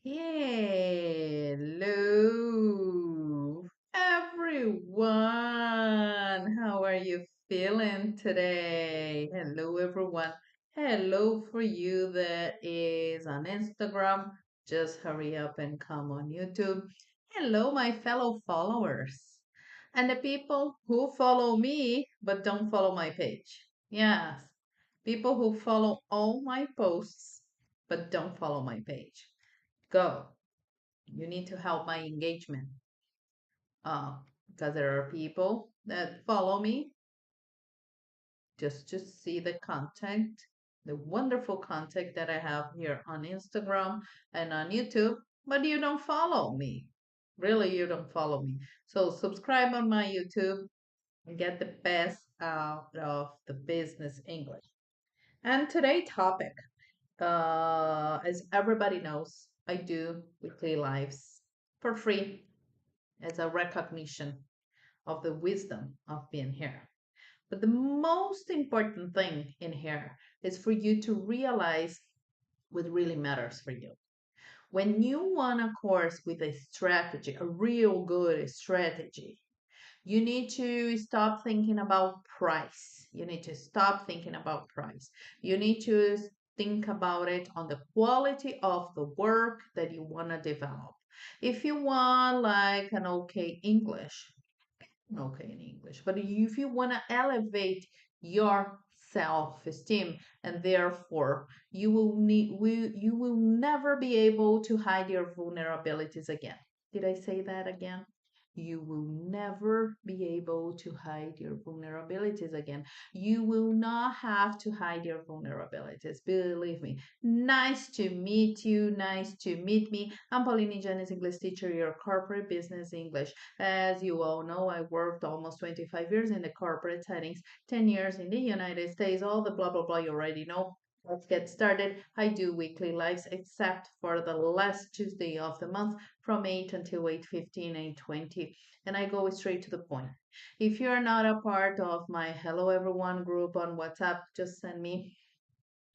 Hello, everyone. How are you feeling today? Hello, everyone. Hello for you that is on Instagram. Just hurry up and come on YouTube. Hello, my fellow followers. And the people who follow me but don't follow my page. Yes, people who follow all my posts but don't follow my page. Go. You need to help my engagement. Uh, because there are people that follow me just to see the content, the wonderful content that I have here on Instagram and on YouTube, but you don't follow me. Really, you don't follow me. So subscribe on my YouTube and get the best out of the business English. And today's topic, as everybody knows, I do weekly lives for free as a recognition of the wisdom of being here. But the most important thing in here is for you to realize what really matters for you. When you want a course with a strategy, a real good strategy, you need to stop thinking about price. You need to stop thinking about price. You need to think about it on the quality of the work that you want to develop. If you want like an okay English, okay in English, but if you want to elevate your self-esteem and therefore you will never be able to hide your vulnerabilities again. Did I say that again? You will never be able to hide your vulnerabilities again. You will not have to hide your vulnerabilities. Believe me. Nice to meet you. Nice to meet me. I'm Pauline Janis, English teacher, your corporate business English. As you all know, I worked almost 25 years in the corporate settings, 10 years in the United States, all the blah, blah, blah you already know. Let's get started. I do weekly lives except for the last Tuesday of the month from 8 until 8:15, 8:20, and I go straight to the point. If you're not a part of my Hello Everyone group on WhatsApp, just send me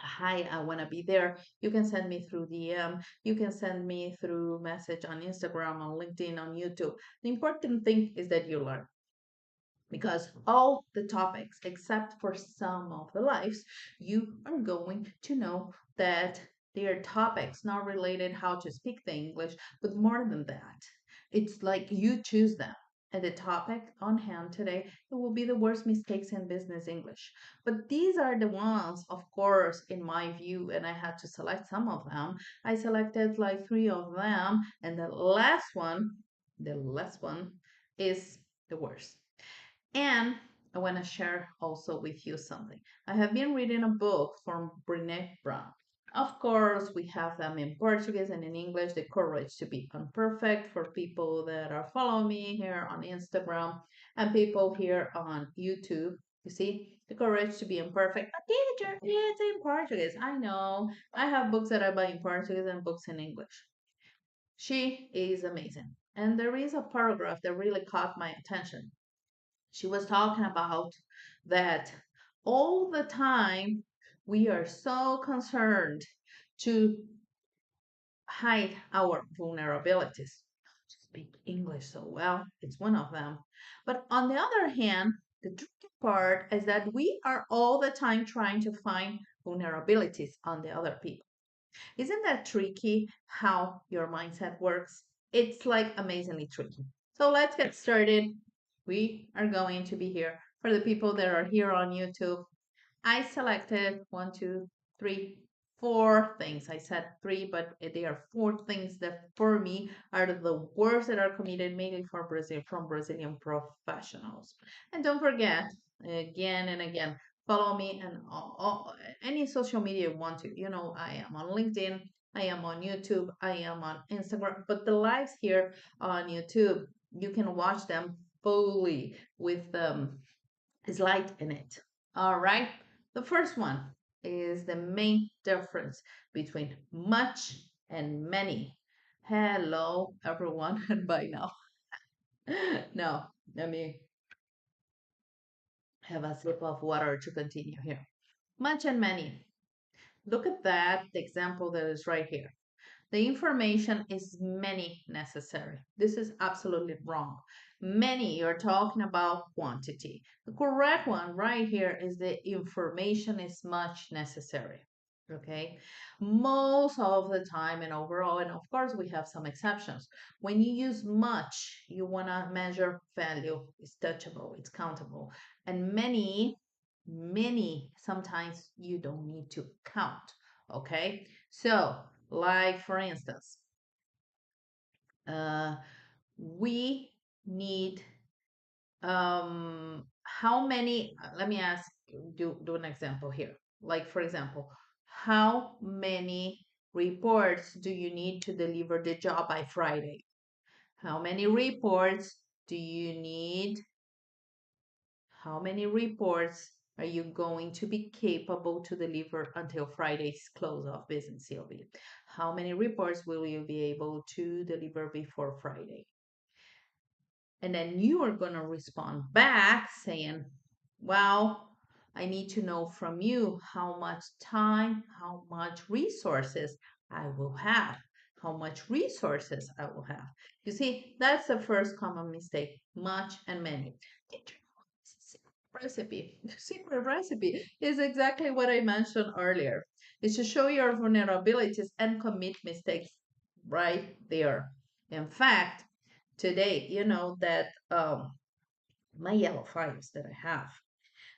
hi, I want to be there. You can send me through DM. You can send me through message on Instagram, on LinkedIn, on YouTube. The important thing is that you learn because all the topics, except for some of the lives, you are going to know that they are topics not related how to speak the English, but more than that. It's like you choose them. And the topic on hand today, it will be the worst mistakes in business English. But these are the ones, of course, in my view, and I had to select some of them. I selected like three of them, and the last one is the worst. And I want to share also with you something. I have been reading a book from Brené Brown. Of course, we have them in Portuguese and in English, The Courage to be Imperfect for people that are following me here on Instagram and people here on YouTube. You see, The Courage to be Imperfect. A teacher, it's in Portuguese. I know. I have books that I buy in Portuguese and books in English. She is amazing. And there is a paragraph that really caught my attention. She was talking about that all the time we are so concerned to hide our vulnerabilities. Speak English so well, it's one of them. But on the other hand, the tricky part is that we are all the time trying to find vulnerabilities on the other people. Isn't that tricky how your mindset works? It's like amazingly tricky. So let's get started. We are going to be here for the people that are here on YouTube. I selected one, two, three, four things. I said three, but they are four things that for me are the worst that are committed mainly for Brazil from Brazilian professionals. And don't forget, again and again, follow me and any social media you want to. You know, I am on LinkedIn, I am on YouTube, I am on Instagram, but the lives here on YouTube, you can watch them fully with slide in it. All right. The first one is the main difference between much and many. Hello, everyone, and bye now. Now, let me have a sip of water to continue here. Much and many. Look at that, the example that is right here. The information is many necessary. This is absolutely wrong. Many, you're talking about quantity. The correct one right here is the information is much necessary. Okay, most of the time and overall, and of course, we have some exceptions. When you use much, you want to measure value, it's touchable, it's countable, and many, sometimes you don't need to count. Okay, so like for instance, uh, we need how many, let me ask, do an example here. Like for example, how many reports do you need to deliver the job by Friday? How many reports do you need? How many reports are you going to be capable to deliver until Friday's close of business, Sylvia? How many reports will you be able to deliver before Friday? And then you are going to respond back saying, well, I need to know from you how much time, how much resources I will have, how much resources I will have. You see, that's the first common mistake, much and many. Recipe, the secret recipe is exactly what I mentioned earlier. Is to show your vulnerabilities and commit mistakes right there. In fact, today, you know that my yellow files that I have,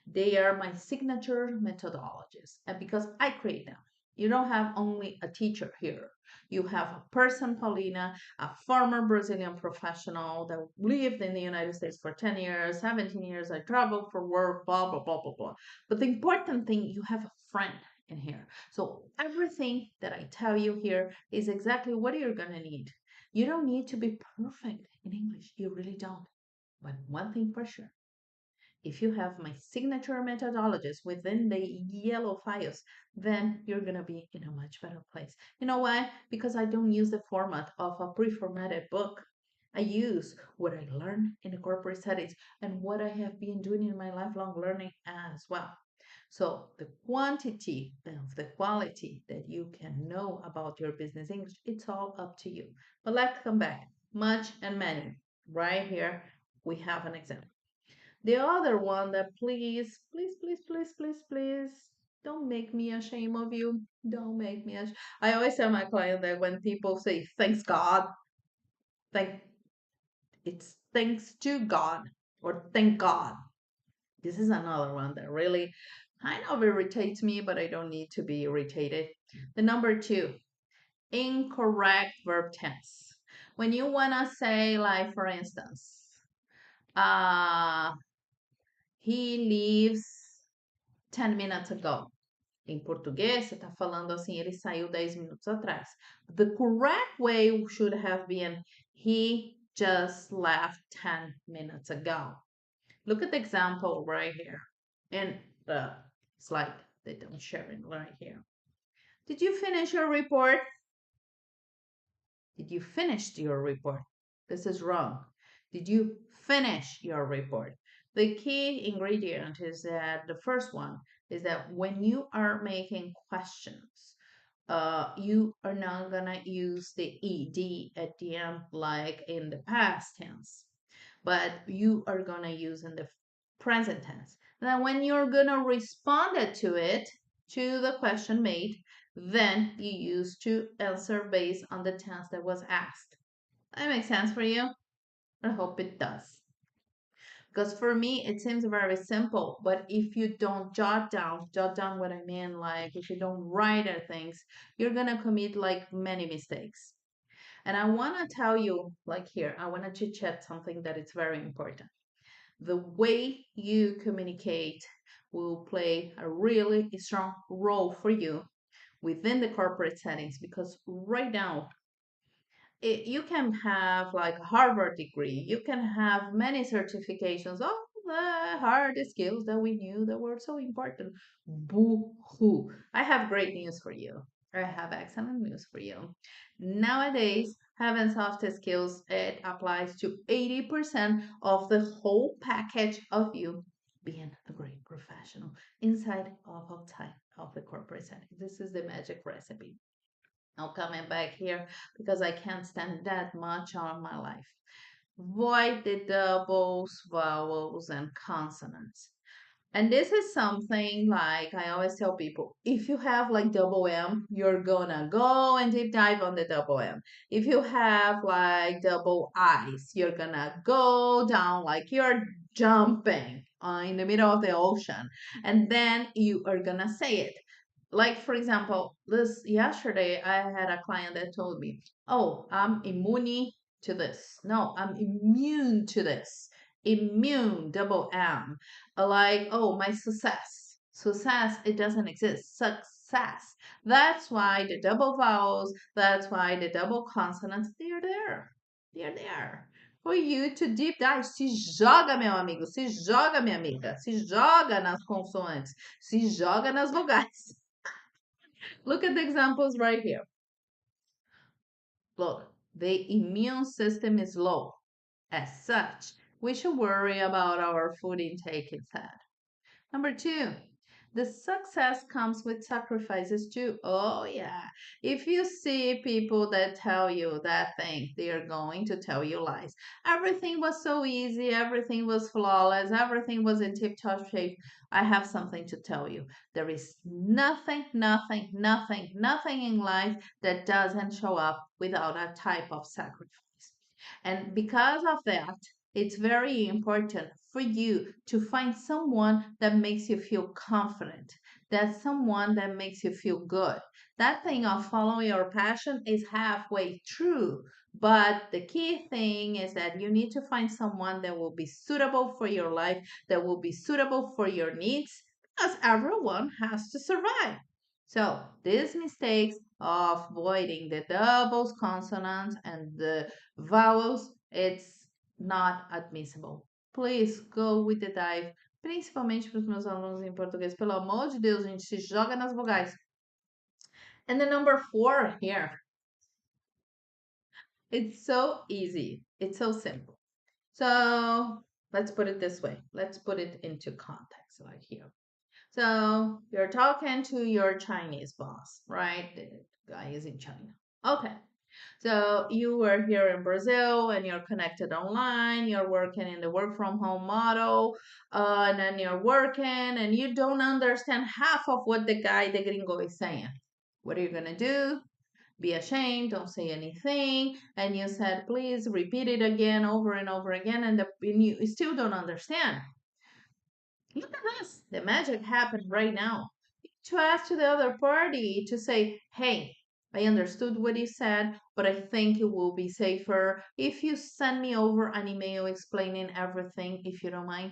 they are my signature methodologies. And because I create them, you don't have only a teacher here. You have a person, Paulina, a former Brazilian professional that lived in the United States for 10 years, 17 years. I traveled for work, blah, blah, blah, blah, blah. But the important thing, you have a friend in here. So everything that I tell you here is exactly what you're going to need. You don't need to be perfect in English. You really don't. But one thing for sure, if you have my signature methodologies within the yellow files, then you're going to be in a much better place. You know why? Because I don't use the format of a pre-formatted book. I use what I learned in the corporate settings and what I have been doing in my lifelong learning as well. So the quantity of the quality that you can know about your business English, it's all up to you. But let's come back. Much and many. Right here, we have an example. The other one that please, don't make me ashamed of you. Don't make me ashamed. I always tell my client that when people say thanks God, thank it's thanks to God or thank God. This is another one that really kind of irritates me, but I don't need to be irritated. The number two, incorrect verb tense. When you wanna say, like for instance, uh he leaves 10 minutes ago. Em português, você está falando assim, ele saiu 10 minutos atrás. The correct way should have been, he just left 10 minutes ago. Look at the example right here in the slide that I'm sharing right here. Did you finish your report? Did you finish your report? This is wrong. Did you finish your report? The key ingredient is that the first one is that when you are making questions, you are not gonna use the ed at the end like in the past tense, but you are gonna use in the present tense. Now, when you're gonna respond to it, to the question made, then you use to answer based on the tense that was asked. That makes sense for you? I hope it does. Because for me, it seems very simple, but if you don't jot down what I mean, like if you don't write things, you're gonna commit like many mistakes. And I wanna tell you, like here, I wanna chit chat something that is very important. The way you communicate will play a really strong role for you within the corporate settings because right now you can have like a Harvard degree, you can have many certifications, all the hard skills that we knew that were so important. Boo hoo. I have great news for you. I have excellent news for you. Nowadays, having soft skills, it applies to 80% of the whole package of you being a great professional inside of outside of the corporate setting. This is the magic recipe. I'm coming back here because I can't stand that much on my life. Void the doubles, vowels, and consonants. And this is something like I always tell people, if you have like double M, you're gonna go and deep dive on the double M. If you have like double I's, you're gonna go down like you're jumping in the middle of the ocean. And then you are gonna say it. Like for example, this yesterday I had a client that told me, "Oh, I'm immune to this. No, I'm immune to this. Immune, double M. Like, oh, my success. Success, it doesn't exist. Success. That's why the double vowels, that's why the double consonants, they're there. They're there. For you to deep dive. Se joga, meu amigo. Se joga, minha amiga. Se joga nas consoantes. Se joga nas vogais. Look at the examples right here. Look, the immune system is low. As such, we should worry about our food intake instead. Number two, the success comes with sacrifices too. Oh, yeah. If you see people that tell you that thing, they are going to tell you lies. Everything was so easy, everything was flawless, everything was in tip top shape. I have something to tell you. There is nothing, nothing, nothing, nothing in life that doesn't show up without a type of sacrifice. And because of that, it's very important for you to find someone that makes you feel confident. That's someone that makes you feel good. That thing of following your passion is halfway true. But the key thing is that you need to find someone that will be suitable for your life, that will be suitable for your needs, because everyone has to survive. So, these mistakes of avoiding the doubles, consonants, and the vowels, it's not admissible. Please go with the dive, principalmente para os meus alunos em português. Pelo amor de Deus, gente, se joga nas vogais. And the number four here, it's so easy. It's so simple. So let's put it this way. Let's put it into context like here. So you're talking to your Chinese boss, right? The guy is in China. Okay. So you were here in Brazil and you're connected online, you're working in the work from home model, and then you're working and you don't understand half of what the guy, the gringo, is saying. What are you going to do? Be ashamed, don't say anything. And you said, please repeat it again over and over again, and you still don't understand. Look at this. The magic happened right now. To ask to the other party to say, hey, I understood what you said, but I think it will be safer if you send me over an email explaining everything, if you don't mind.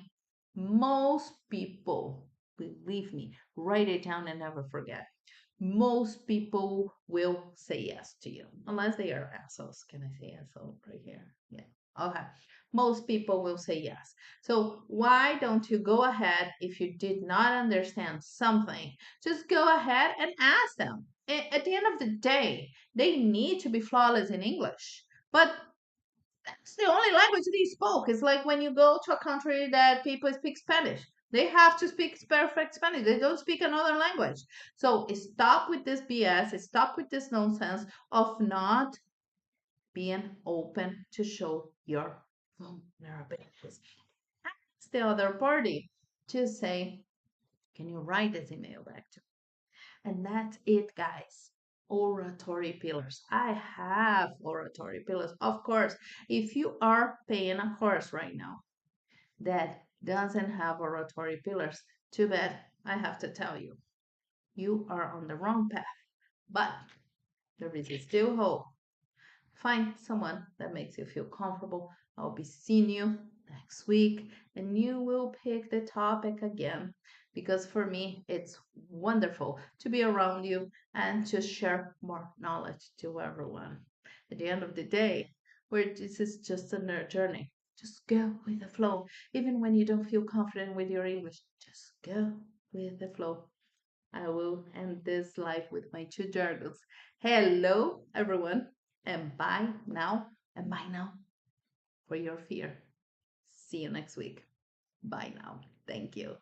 Most people, believe me, write it down and never forget. Most people will say yes to you, unless they are assholes. Can I say asshole right here? Yeah. Okay. Most people will say yes. So why don't you go ahead if you did not understand something? Just go ahead and ask them. At the end of the day, they need to be flawless in English. But it's the only language they spoke. It's like when you go to a country that people speak Spanish. They have to speak perfect Spanish. They don't speak another language. So stop with this BS. Stop with this nonsense of not being open to show your vulnerabilities. Ask the other party to say, can you write this email back to me? And that's it, guys. Oratory pillars. I have oratory pillars. Of course, if you are paying a course right now that doesn't have oratory pillars, too bad. I have to tell you, you are on the wrong path. But there is still hope. Find someone that makes you feel comfortable. I'll be seeing you next week and you will pick the topic again because for me it's wonderful to be around you and to share more knowledge to everyone. At the end of the day, where this is just a nerd journey. Just go with the flow. Even when you don't feel confident with your English, just go with the flow. I will end this live with my two jargons. Hello, everyone, and bye now for your fear. See you next week. Bye now. Thank you.